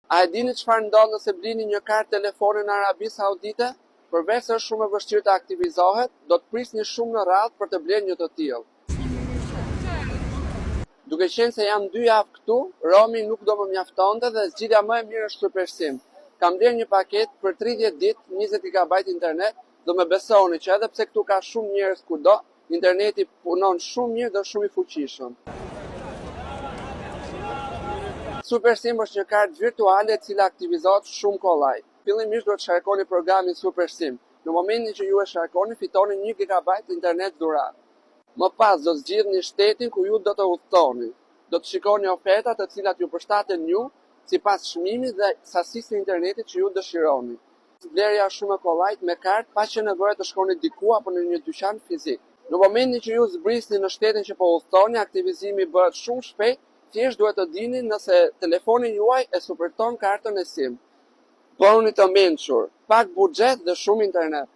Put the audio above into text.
A e dini çfarë ndodh nëse blini një kartë telefoni në Arabi Saudite? Përveç se është shumë e vështirë të aktivizohet, do të prisni shumë në radhë për të blerë një të tillë. Duke qenë se jam 2 javë këtu, romi nuk do më mjaftonte dhe zgjidhja më e mirë është SuperSim. Kam blerë një paketë për 30 ditë, 20 GB internet, do me besoni që edhe pse këtu ka shumë njerëz kudo, interneti punon shumë mirë dhe shumë i fuqishëm. SuperSim është një kartë virtuale e cila aktivizohet shumë kollaj. Fillimisht duhet të sharkoni programin SuperSim. Në momentin që ju e sharkoni, fitoni 1 GB internet dhuratë. Më pas do të zgjidhni shtetin ku ju do të udhtoni. Do të shikoni ofertat të cilat ju përshtaten ju, sipas çmimit dhe sasisë së internetit që ju dëshironi. Blerja është shumë e kollajt me kartë pa që nevojë të shkoni diku apo në një dyqan fizik. Në momentin që ju zbrisni në shtetin që po udhtoni, aktivizimi bëhet shumë shpejt, thjesht duhet të dini nëse telefoni juaj e supërton kartën e SIM. Bëni të mençur, pak buxhet dhe shumë internet.